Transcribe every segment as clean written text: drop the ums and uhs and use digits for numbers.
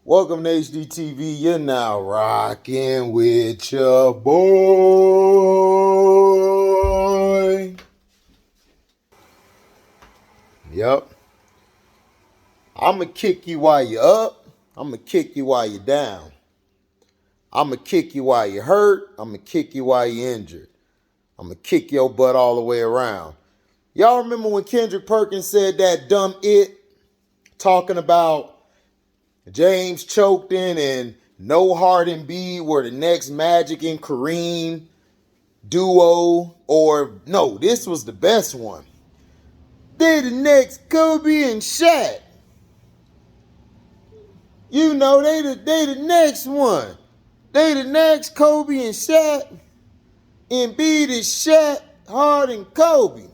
Welcome to HDTV. You're now rocking with your boy. Yep. I'm going to kick you while you're up. I'm going to kick you while you're down. I'm going to kick you while you're hurt. I'm going to kick you while you're injured. I'm going to kick your butt all the way around. Y'all remember when Kendrick Perkins said that dumb it? Talking about James choked in and No Heart and B were the next Magic and Kareem duo. Or, no, this was the best one. They the next Kobe and Shaq. You know, they the next one. They the next Kobe and Shaq. And B the Shaq, Hart, and Kobe.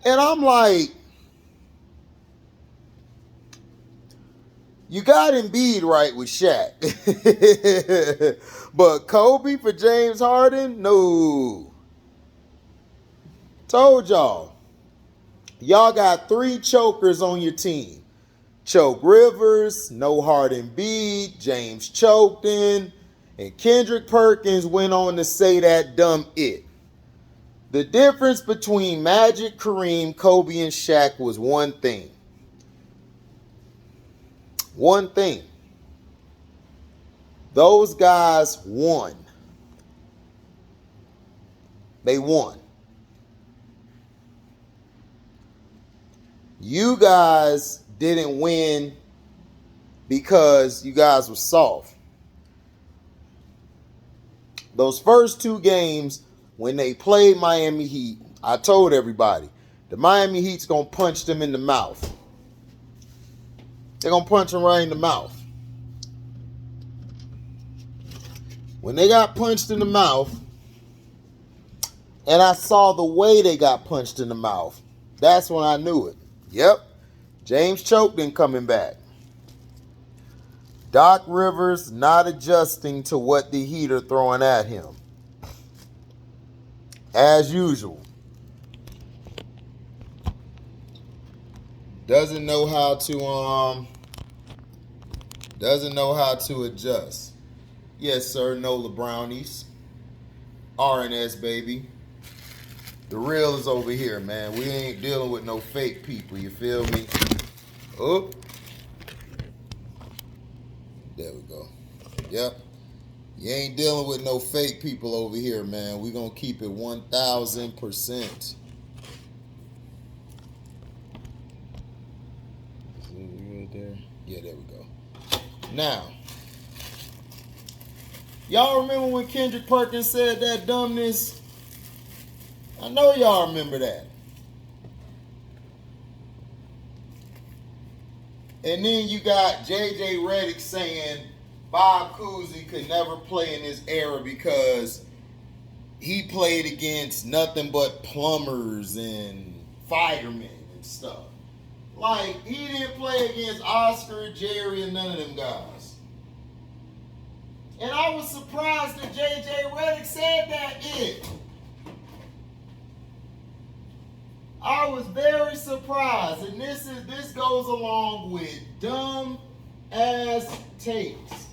And I'm like, you got Embiid right with Shaq. But Kobe for James Harden? No. Told y'all. Y'all got 3 chokers on your team. Choke Rivers, No Heart Embiid, James choked in, and Kendrick Perkins went on to say that dumb it. The difference between Magic, Kareem, Kobe, and Shaq was one thing. One thing. Those guys won. They won. You guys didn't win because you guys were soft. Those first 2 games, when they played Miami Heat, I told everybody, the Miami Heat's going to punch them in the mouth. They're going to punch them right in the mouth. When they got punched in the mouth, and I saw the way they got punched in the mouth, that's when I knew it. Yep, James choked in coming back. Doc Rivers not adjusting to what the Heat are throwing at him. As usual. Doesn't know how to adjust. Yes, sir, Nola Brownies. RNS, baby. The real is over here, man. We ain't dealing with no fake people, you feel me? Oh. There we go. Yep. You ain't dealing with no fake people over here, man. We gonna keep it 1,000%. Right there? Yeah, there we go. Now, y'all remember when Kendrick Perkins said that dumbness? I know y'all remember that. And then you got J.J. Redick saying Bob Cousy could never play in this era because he played against nothing but plumbers and firemen and stuff. Like, he didn't play against Oscar, Jerry, and none of them guys. And I was surprised that J.J. Redick said that it. I was very surprised, and this goes along with dumb ass takes.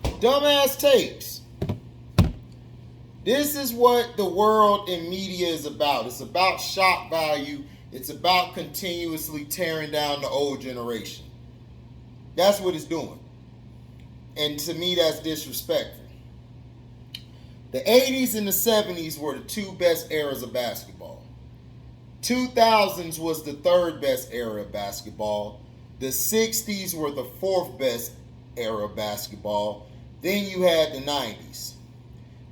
Dumbass takes. This is what the world and media is about. It's about shock value. It's about continuously tearing down the old generation. That's what it's doing. And to me, that's disrespectful. The 80s and the 70s were the 2 best eras of basketball. 2000s was the 3rd best era of basketball. The 60s were the 4th best era of basketball. Then you had the 90s.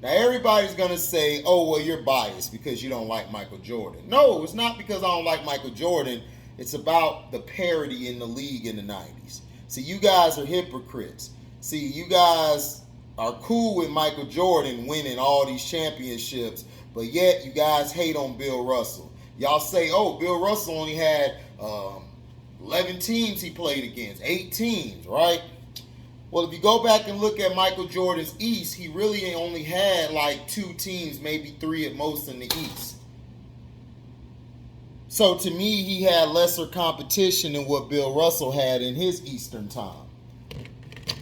Now everybody's going to say, oh, well, you're biased because you don't like Michael Jordan. No, it's not because I don't like Michael Jordan. It's about the parity in the league in the 90s. See, you guys are hypocrites. See, you guys are cool with Michael Jordan winning all these championships, but yet you guys hate on Bill Russell. Y'all say, oh, Bill Russell only had 11 teams he played against, 8 teams, right? Well, if you go back and look at Michael Jordan's East, he really only had like 2 teams, maybe 3 at most in the East. So to me, he had lesser competition than what Bill Russell had in his Eastern time.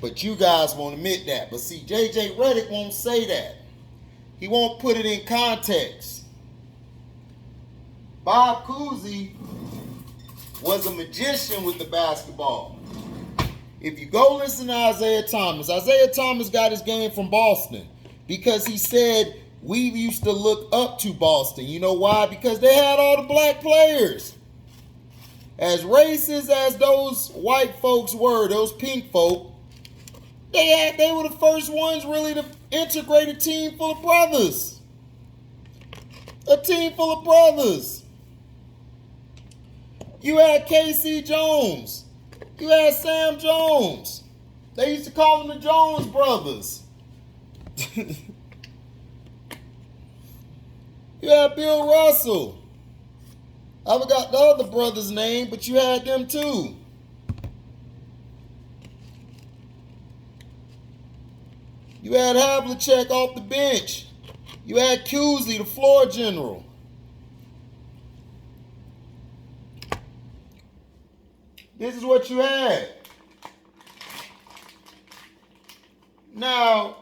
But you guys won't admit that. But see, J.J. Redick won't say that. He won't put it in context. Bob Cousy was a magician with the basketball. If you go listen to Isaiah Thomas got his game from Boston because he said we used to look up to Boston. You know why? Because they had all the black players. As racist as those white folks were, those pink folk, they were the first ones really to integrate a team full of brothers. A team full of brothers. You had K.C. Jones. You had Sam Jones. They used to call them the Jones brothers. You had Bill Russell. I forgot the other brother's name, but you had them too. You had Havlicek off the bench. You had Cusley, the floor general. This is what you had. Now,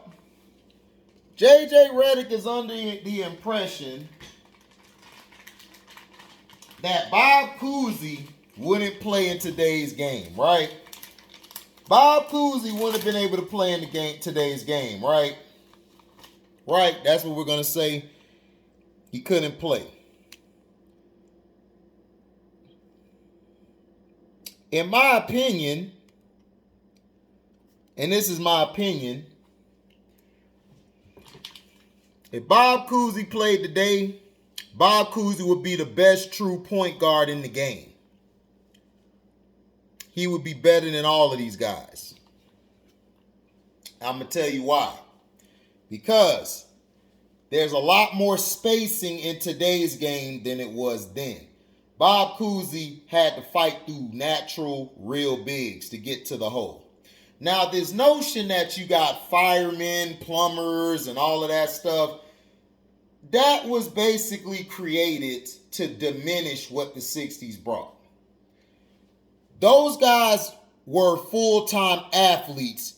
J.J. Redick is under the impression that Bob Cousy wouldn't play in today's game, right? Bob Cousy wouldn't have been able to play in today's game, right? Right, that's what we're going to say. He couldn't play. In my opinion, and this is my opinion, if Bob Cousy played today, Bob Cousy would be the best true point guard in the game. He would be better than all of these guys. I'm going to tell you why. Because there's a lot more spacing in today's game than it was then. Bob Cousy had to fight through natural, real bigs to get to the hole. Now, this notion that you got firemen, plumbers, and all of that stuff, that was basically created to diminish what the 60s brought. Those guys were full-time athletes.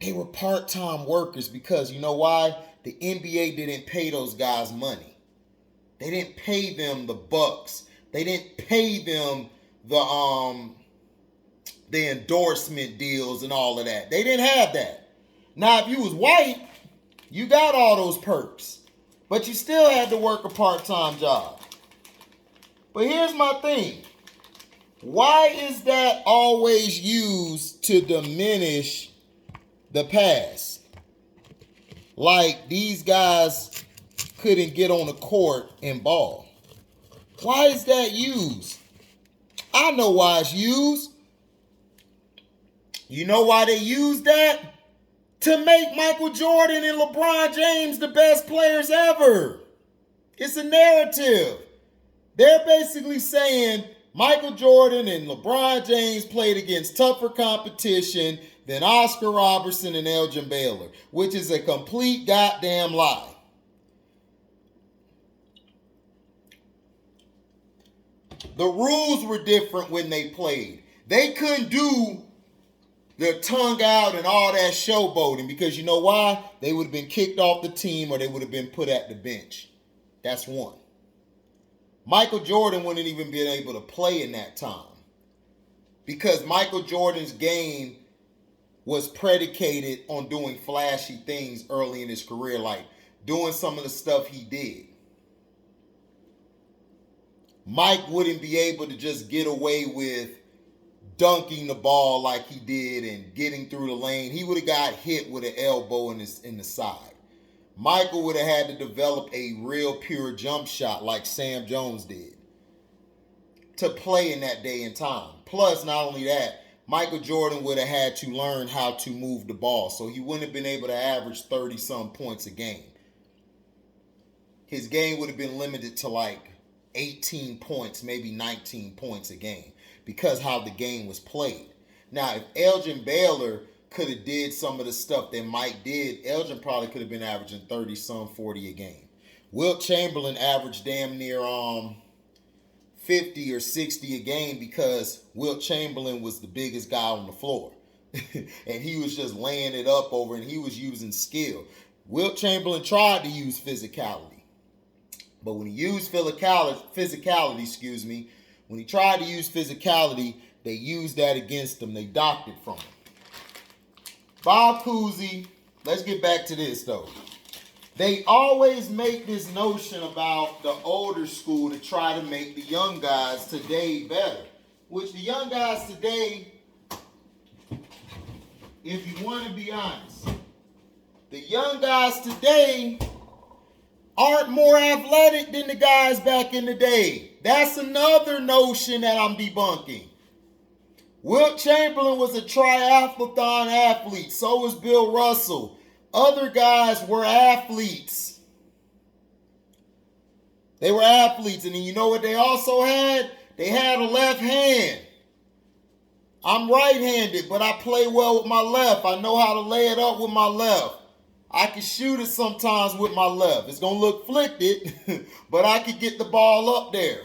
They were part-time workers because, you know why? The NBA didn't pay those guys money. They didn't pay them the bucks. They didn't pay them the endorsement deals and all of that. They didn't have that. Now, if you was white, you got all those perks. But you still had to work a part-time job. But here's my thing. Why is that always used to diminish the past? Like these guys couldn't get on the court and ball. Why is that used? I know why it's used. You know why they use that? To make Michael Jordan and LeBron James the best players ever. It's a narrative. They're basically saying Michael Jordan and LeBron James played against tougher competition than Oscar Robertson and Elgin Baylor, which is a complete goddamn lie. The rules were different when they played. They couldn't do the tongue out and all that showboating because you know why? They would have been kicked off the team or they would have been put at the bench. That's one. Michael Jordan wouldn't even been able to play in that time because Michael Jordan's game was predicated on doing flashy things early in his career, like doing some of the stuff he did. Mike wouldn't be able to just get away with dunking the ball like he did and getting through the lane. He would have got hit with an elbow in the side. Michael would have had to develop a real pure jump shot like Sam Jones did to play in that day and time. Plus, not only that, Michael Jordan would have had to learn how to move the ball, so he wouldn't have been able to average 30-some points a game. His game would have been limited to like 18 points, maybe 19 points a game because how the game was played. Now, if Elgin Baylor could have did some of the stuff that Mike did, Elgin probably could have been averaging 30-some, 40 a game. Wilt Chamberlain averaged damn near 50 or 60 a game because Wilt Chamberlain was the biggest guy on the floor. And he was just laying it up over, and he was using skill. Wilt Chamberlain tried to use physicality. But when he used physicality, when he tried to use physicality, they used that against him. They docked it from him. Bob Cousy, let's get back to this though. They always make this notion about the older school to try to make the young guys today better. Which the young guys today, if you want to be honest, the young guys today aren't more athletic than the guys back in the day. That's another notion that I'm debunking. Wilt Chamberlain was a triathlon athlete. So was Bill Russell. Other guys were athletes. They were athletes. And then you know what they also had? They had a left hand. I'm right-handed, but I play well with my left. I know how to lay it up with my left. I can shoot it sometimes with my left. It's going to look flicked, but I can get the ball up there.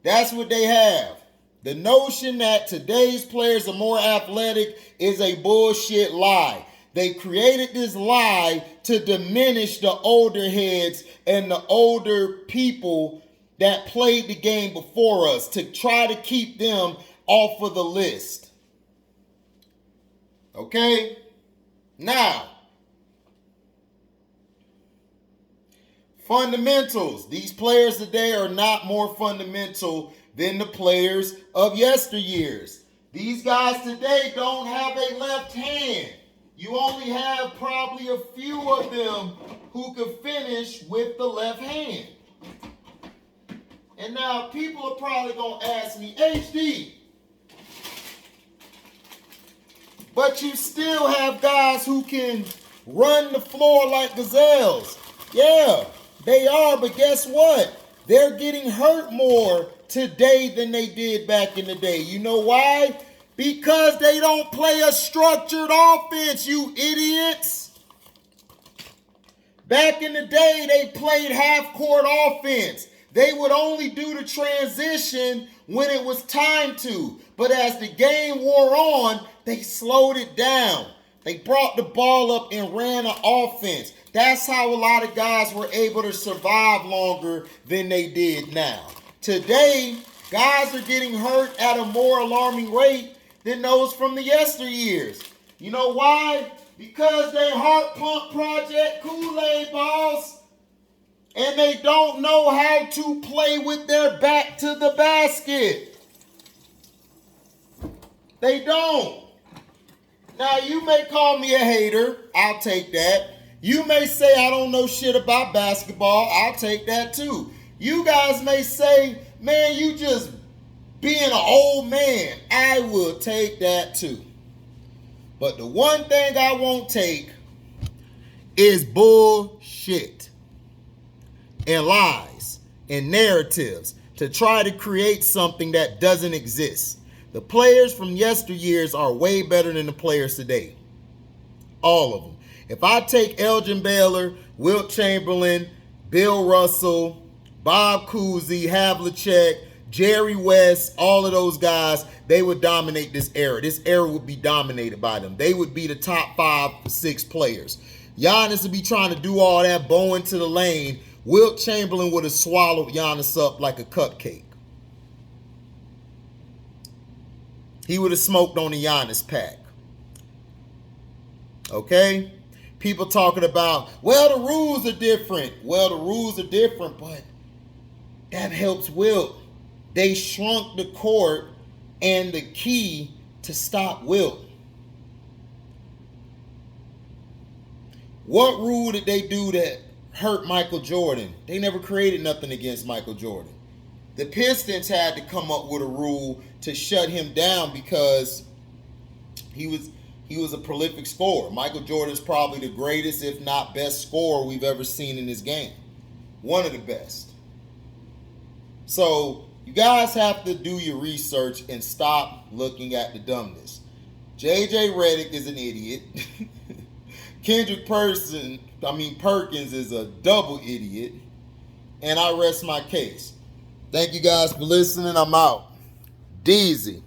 That's what they have. The notion that today's players are more athletic is a bullshit lie. They created this lie to diminish the older heads and the older people that played the game before us, to try to keep them off of the list. Okay? Now, fundamentals. These players today are not more fundamental than the players of yesteryears. These guys today don't have a left hand. You only have probably a few of them who could finish with the left hand. And now people are probably going to ask me, HD, but you still have guys who can run the floor like gazelles. Yeah, they are, but guess what? They're getting hurt more today than they did back in the day. You know why? Because they don't play a structured offense, you idiots. Back in the day, they played half-court offense. They would only do the transition when it was time to. But as the game wore on, they slowed it down. They brought the ball up and ran an offense. That's how a lot of guys were able to survive longer than they did now. Today, guys are getting hurt at a more alarming rate than those from the yesteryears. You know why? Because they heart pump Project Kool-Aid, boss. And they don't know how to play with their back to the basket. They don't. Now, you may call me a hater. I'll take that. You may say I don't know shit about basketball. I'll take that too. You guys may say, man, you just being an old man. I will take that too. But the one thing I won't take is bullshit and lies and narratives to try to create something that doesn't exist. The players from yesteryears are way better than the players today. All of them. If I take Elgin Baylor, Wilt Chamberlain, Bill Russell, Bob Cousy, Havlicek, Jerry West, all of those guys, they would dominate this era. This era would be dominated by them. They would be the top 5, 6 players. Giannis would be trying to do all that, bow into the lane. Wilt Chamberlain would have swallowed Giannis up like a cupcake. He would have smoked on the Giannis pack. Okay? People talking about, well, the rules are different. Well, the rules are different, but that helps Wilt. They shrunk the court and the key to stop Wilt. What rule did they do that hurt Michael Jordan? They never created nothing against Michael Jordan. The Pistons had to come up with a rule to shut him down because he was a prolific scorer. Michael Jordan's probably the greatest, if not best scorer we've ever seen in this game. One of the best. So you guys have to do your research and stop looking at the dumbness. JJ Redick is an idiot. Kendrick Perkins is a double idiot. And I rest my case. Thank you guys for listening. I'm out. Deezy.